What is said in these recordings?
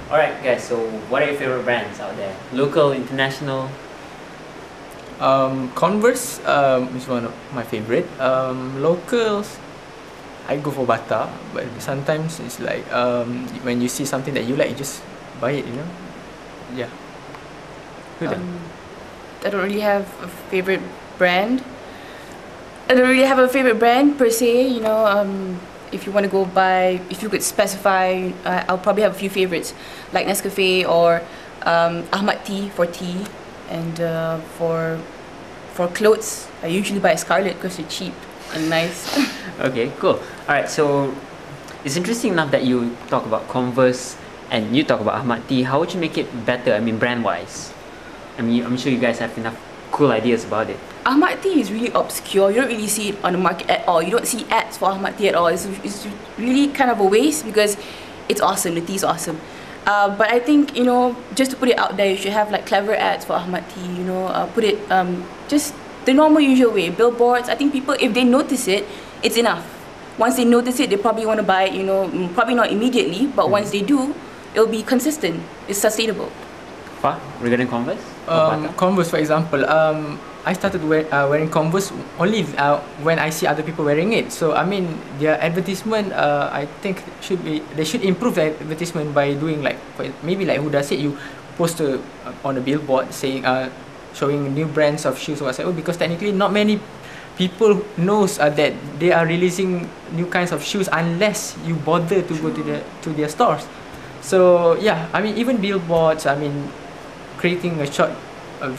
Alright guys, so what are your favorite brands out there? Local, international? Converse is one of my favorite. Locals, I go for Bata, but sometimes it's like when you see something that you like, you just buy it. Yeah. Huda. I don't really have a favorite brand. I don't really have a favorite brand per se. If you want to go by, if you could specify, I'll probably have a few favorites, like Nescafe or Ahmad Tea for tea, and for clothes, I usually buy Scarlett because they're cheap and nice. Okay, cool. Alright, so it's interesting enough that you talk about Converse and you talk about Ahmad Tea. How would you make it better, I mean brand-wise? I mean, I'm sure you guys have enough cool ideas about it. Ahmad Tea is really obscure. You don't really see it on the market at all. You don't see ads for Ahmad Tea at all. It's really kind of a waste because it's awesome. The tea is awesome. But I think, just to put it out there, you should have like clever ads for Ahmad Tea, put it just the normal usual way. Billboards, I think people, if they notice it, it's enough. Once they notice it, they probably want to buy it, probably not immediately, but once they do, it'll be consistent. It's sustainable. Regarding Converse? Converse, for example, I started wearing Converse only when I see other people wearing it. So I mean, their advertisement, I think they should improve their advertisement by doing maybe like Huda said, you post on a billboard saying showing new brands of shoes or whatever. Because technically, not many people knows that they are releasing new kinds of shoes unless you bother to go to their stores. So yeah, I mean, even billboards, I mean, creating a short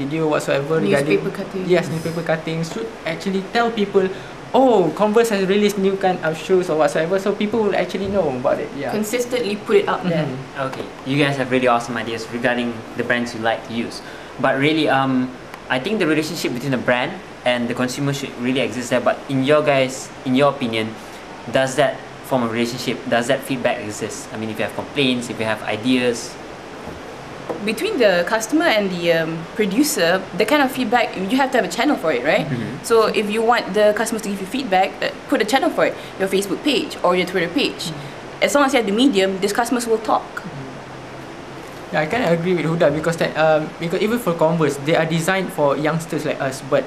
video whatsoever regarding newspaper cuttings should actually tell people, oh, Converse has released new kind of shoes or whatsoever, so people will actually know about it. Yeah, consistently put it out there. Okay, you guys have really awesome ideas regarding the brands you like to use, but really I think the relationship between the brand and the consumer should really exist there. But in your opinion, does that form of relationship, does that feedback exist? I mean, if you have complaints, if you have ideas, between the customer and the producer, the kind of feedback, you have to have a channel for it, right? So if you want the customers to give you feedback, put a channel for it, your Facebook page or your Twitter page. As long as you have the medium, these customers will talk. Yeah, I kind of agree with Huda because even for Converse, they are designed for youngsters like us. But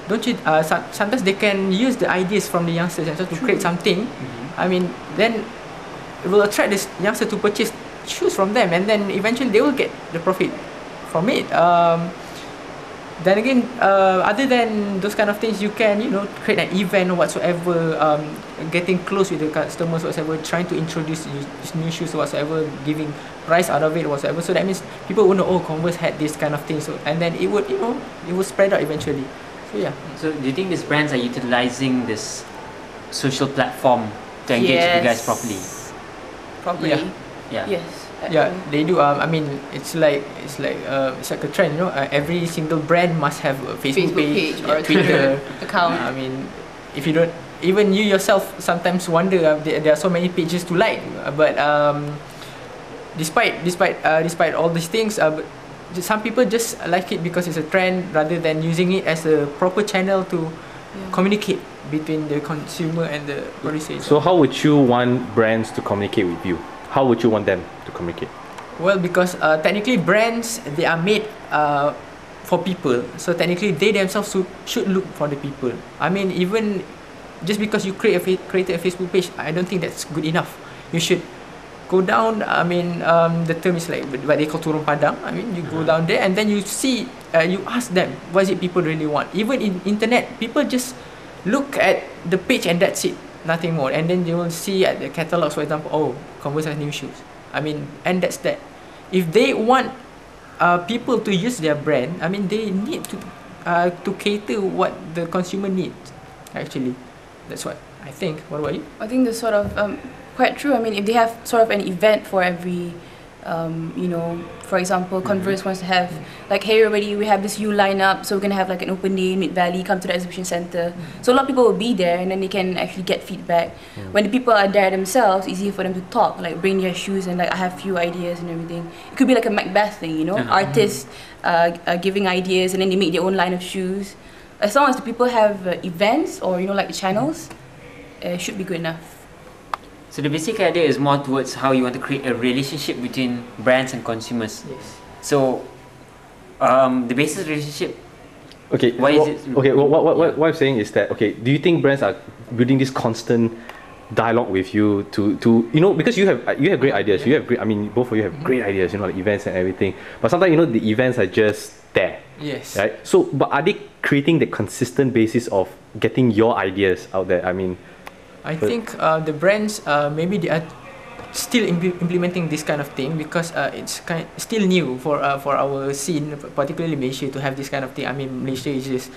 don't you? Sometimes they can use the ideas from the youngsters and to create something. I mean, then it will attract this youngster to purchase choose from them, and then eventually they will get the profit from it. Then again, other than those kind of things, you can create an event or whatsoever, getting close with the customers or whatsoever, trying to introduce new shoes or whatsoever, giving price out of it or whatsoever. So that means people will know, oh, Converse had this kind of thing. So and then it would it would spread out eventually. So yeah. So do you think these brands are utilizing this social platform to engage with you guys properly? Probably. Yeah. Yes. Yeah, they do. I mean, it's like a trend. Every single brand must have a Facebook page or a Twitter account. I mean, if you don't, even you yourself sometimes wonder there are so many pages to like. But despite all these things, some people just like it because it's a trend rather than using it as a proper channel to communicate between the consumer and the producer. So how would you want brands to communicate with you? How would you want them to communicate? Well, because technically brands, they are made for people. So technically they themselves should look for the people. I mean, even just because you created a Facebook page, I don't think that's good enough. You should go down. I mean, the term is like what they call turun padang. I mean, you go down there and then you see, you ask them, what is it people really want? Even in internet, people just look at the page and that's it. Nothing more, and then you will see at the catalogs, for example, oh, Converse has new shoes. I mean, and that's that. If they want people to use their brand, I mean, they need to cater what the consumer needs. Actually, that's what I think. What about you? I think that's sort of quite true. I mean, if they have sort of an event for every, for example, Converse wants to have like, hey everybody, we have this U lineup, so we're gonna have like an open day in Mid Valley, come to the exhibition center. So a lot of people will be there, and then they can actually get feedback. When the people are there themselves, it's easier for them to talk, like bring their shoes and like, I have few ideas and everything. It could be like a Macbeth thing, artists giving ideas and then they make their own line of shoes. As long as the people have events or like the channels, it should be good enough. So the basic idea is more towards how you want to create a relationship between brands and consumers. Yes. So the basis relationship. Okay. Why is it? Okay. What I'm saying is that, okay, do you think brands are building this constant dialogue with you to because you have great ideas. You have great. I mean, both of you have great ideas. Like events and everything. But sometimes the events are just there. Yes. Right. So, but are they creating the consistent basis of getting your ideas out there? I mean, I think the brands maybe they are still implementing this kind of thing because it's still new for our scene, particularly Malaysia, to have this kind of thing. I mean, Malaysia is just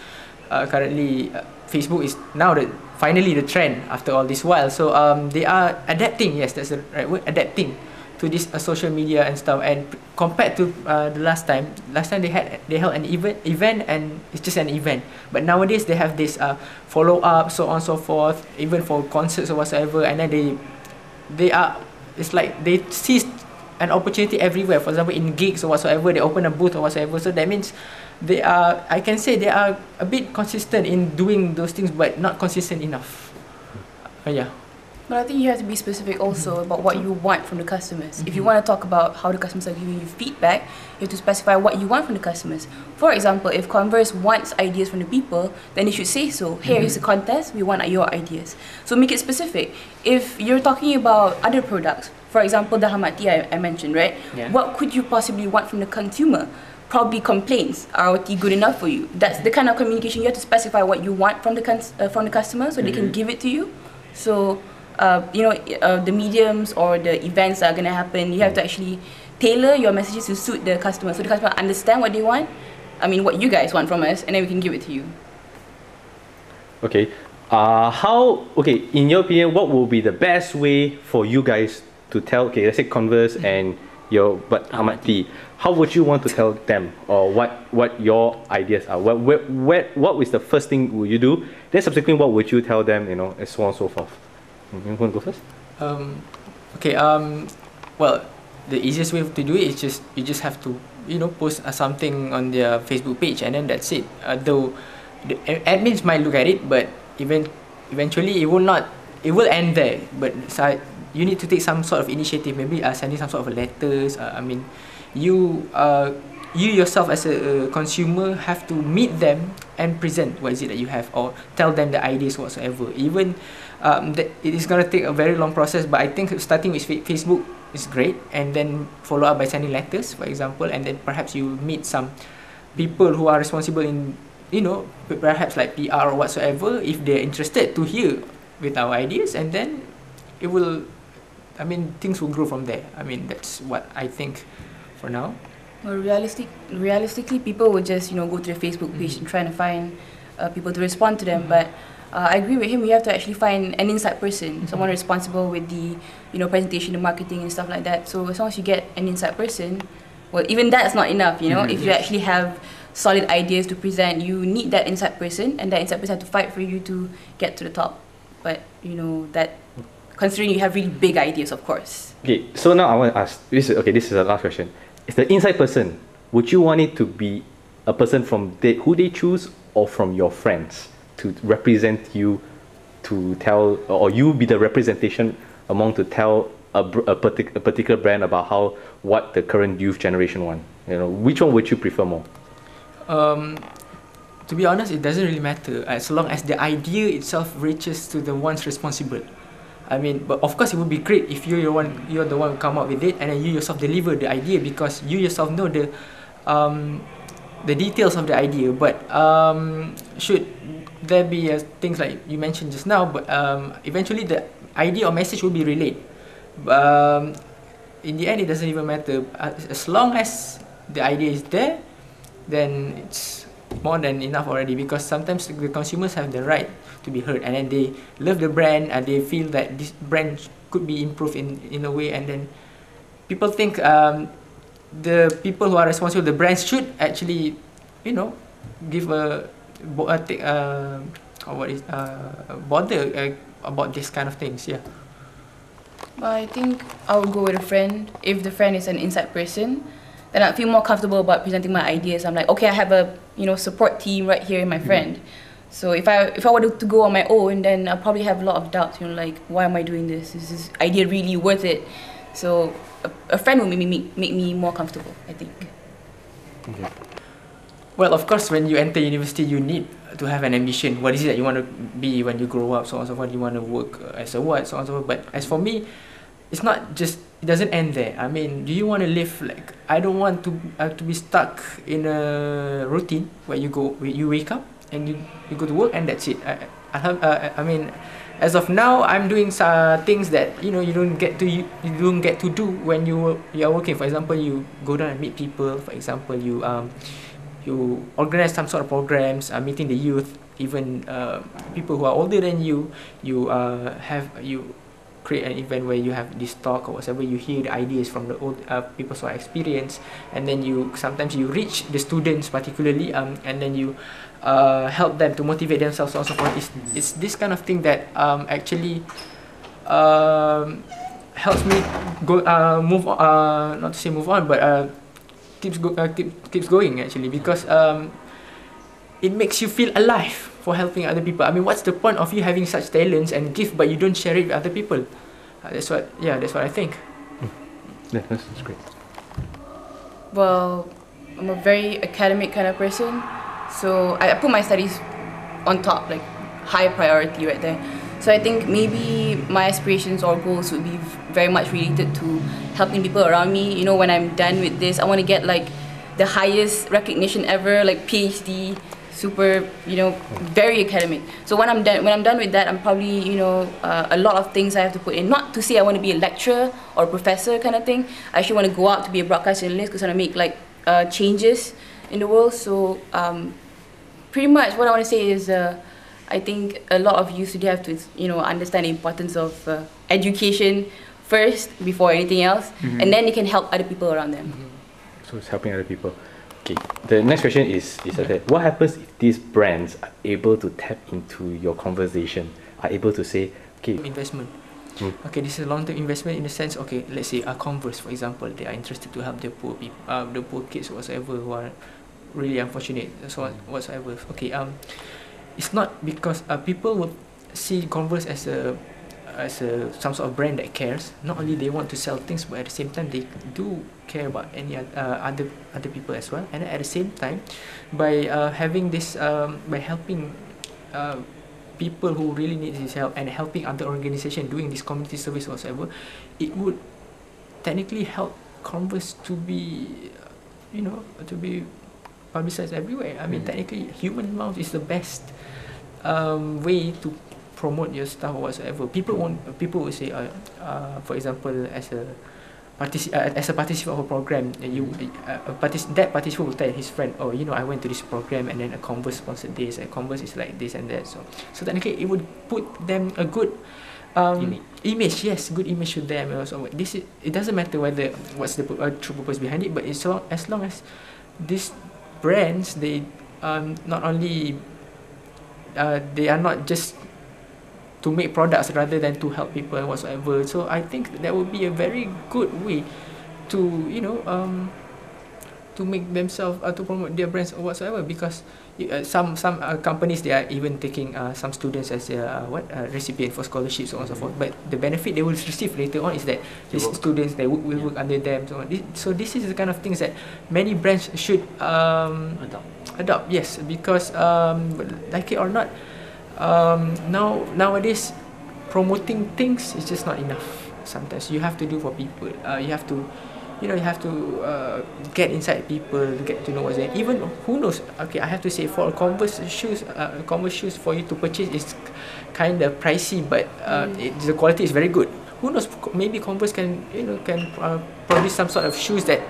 currently Facebook is now finally the trend after all this while. So they are adapting. Yes, that's the right word. Adapting to this social media and stuff. And compared to the last time they held an event and it's just an event. But nowadays they have this follow up, so on and so forth, even for concerts or whatsoever. And then they are. It's like they seized an opportunity everywhere. For example, in gigs or whatsoever, they open a booth or whatsoever. So that means I can say they are a bit consistent in doing those things, but not consistent enough. Yeah. But I think you have to be specific also about what you want from the customers. If you want to talk about how the customers are giving you feedback, you have to specify what you want from the customers. For example, if Converse wants ideas from the people, then they should say so. Here is a contest, we want your ideas. So make it specific. If you're talking about other products, for example, the Hamati I mentioned, right? Yeah. What could you possibly want from the consumer? Probably complaints. Are our tea good enough for you? That's the kind of communication. You have to specify what you want from the customer so they can give it to you. So the mediums or the events that are going to happen, you have to actually tailor your messages to suit the customer, so the customer understand what they want, what you guys want from us, and then we can give it to you. Okay. In your opinion, what will be the best way for you guys to tell, okay, let's say Converse and Ahmad Tea, how would you want to tell them, or what your ideas are? What is the first thing will you do? Then subsequently, what would you tell them, and so on and so forth? You want to go first? Well, the easiest way to do it is you just have to post something on their Facebook page, and then that's it. Though the admins might look at it, but eventually it will end there. But you need to take some sort of initiative, maybe sending some sort of letters. You yourself as a consumer have to meet them and present what is it that you have, or tell them the ideas whatsoever. Even it is going to take a very long process, but I think starting with Facebook is great, and then follow up by sending letters, for example, and then perhaps you meet some people who are responsible in perhaps like PR or whatsoever, if they're interested to hear with our ideas, and then it will, things will grow from there. That's what I think for now. Well, realistically, people will just go to the Facebook page and trying to find people to respond to them. But I agree with him. We have to actually find an inside person, someone responsible with the presentation, the marketing, and stuff like that. So as long as you get an inside person, well, even that's not enough. If you actually have solid ideas to present, you need that inside person, and that inside person have to fight for you to get to the top. But that, considering you have really big ideas, of course. Okay, so now I want to ask. This is the last question. Is the inside person, would you want it to be a person from who they choose, or from your friends to represent you, to tell, or you be the representation among to tell a particular brand about what the current youth generation want? Which one would you prefer more? To be honest, it doesn't really matter as long as the idea itself reaches to the ones responsible. But of course it would be great if you're the one who come up with it, and then you yourself deliver the idea, because you yourself know the details of the idea. But should there be things like you mentioned just now, but eventually the idea or message will be relayed. In the end, it doesn't even matter. As long as the idea is there, then it's more than enough already, because sometimes the consumers have the right to be heard, and then they love the brand, and they feel that this brand could be improved in a way, and then people think the people who are responsible, the brands, should actually give bother about this kind of things. Yeah. Well, I think I would go with a friend. If the friend is an inside person, then I feel more comfortable about presenting my ideas. I'm like, okay, I have a support team right here in my friend. So if I were to go on my own, then I'll probably have a lot of doubts. You know, like, why am I doing this? Is this idea really worth it? So a friend will make me more comfortable, I think. Okay. Well, of course, when you enter university, you need to have an ambition. What is it that you want to be when you grow up? So on and so forth. You want to work as a what? So on and so forth. But as for me, it's not just, it doesn't end there. I mean, do you want to live like, I don't want to be stuck in a routine where you wake up and you go to work and that's it. I mean, as of now, I'm doing things that you don't get to do when you are working. For example, you go down and meet people. For example, you organize some sort of programs, meeting the youth, even people who are older than you. You create an event where you have this talk or whatever. You hear the ideas from the old people who are experienced, and then sometimes you reach the students particularly, and then you help them to motivate themselves and so forth. It's this kind of thing that actually helps me move on, not to say move on, but keeps going actually, because it makes you feel alive for helping other people. I mean, what's the point of you having such talents and gift but you don't share it with other people? That's what I think. Yeah, that's great. Well, I'm a very academic kind of person, so I put my studies on top, like high priority right there. So I think maybe my aspirations or goals would be very much related to helping people around me. You know, when I'm done with this, I want to get like the highest recognition ever, like PhD, super, very academic. So when I'm done with that, I'm probably, a lot of things I have to put in. Not to say I want to be a lecturer or a professor kind of thing. I actually want to go out to be a broadcast journalist because I want to make like changes in the world. So pretty much what I want to say is I think a lot of youth today have to, understand the importance of education first before anything else, and then they can help other people around them. So it's helping other people. Okay. The next question is okay, what happens if these brands are able to tap into your conversation, are able to say, okay, investment. Okay, this is a long-term investment in the sense, okay, let's say Converse, for example, they are interested to help the poor people, the poor kids whatsoever who are really unfortunate, so whatsoever. Okay, it's not because people will see Converse as some sort of brand that cares. Not only they want to sell things, but at the same time they do care about any other people as well. And at the same time, by having this, by helping people who really need this help and helping other organizations doing this community service or whatever, it would technically help Converse to be, to be publicized everywhere. I mean, technically, human mouth is the best way to promote your stuff or whatsoever. People will say, for example, as a participant of a program, that participant will tell his friend, oh, I went to this program and then a Converse sponsored this, and Converse is like this and that. So technically, it would put them a good image. Yes, good image to them. And also, it doesn't matter what's the true purpose behind it, but as long as these brands, they not only they are not just to make products rather than to help people and whatsoever. So I think that would be a very good way to to make themselves to promote their brands or whatsoever, because some companies, they are even taking some students as recipient for scholarships and so forth, but the benefit they will receive later on is that these students, they will work under them. So this is the kind of things that many brands should adopt. Yes, because like it or not, nowadays promoting things is just not enough. Sometimes you have to do for people. You have to get inside people, get to know what's there. Even, who knows, okay, I have to say, for Converse shoes for you to purchase is kind of pricey, but the quality is very good. Who knows, maybe Converse can produce some sort of shoes that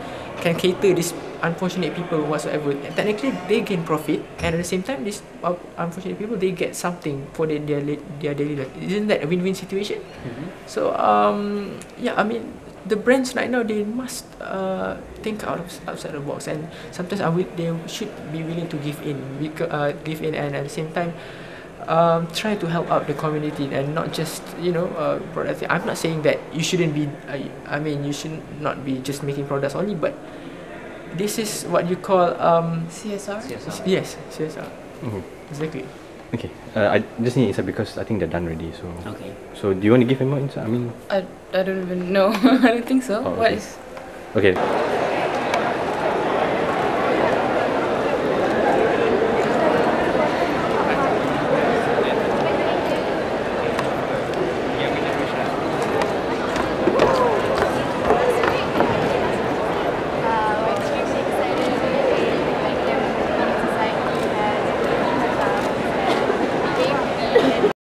can cater these unfortunate people whatsoever. Technically, they gain profit, and at the same time, these unfortunate people, they get something for their daily life. Isn't that a win-win situation? So I mean, the brands right now, they must think outside the box, and sometimes they should be willing to give in, and at the same time try to help out the community, and not just product. I'm not saying that you shouldn't be you should not be just making products only, but this is what you call CSR? Yes, CSR. Exactly. Okay. I just need insight because I think they're done already. So. Okay. So do you want to give him more insight? I mean. I don't even know. I don't think so. Oh, What okay. is? Okay.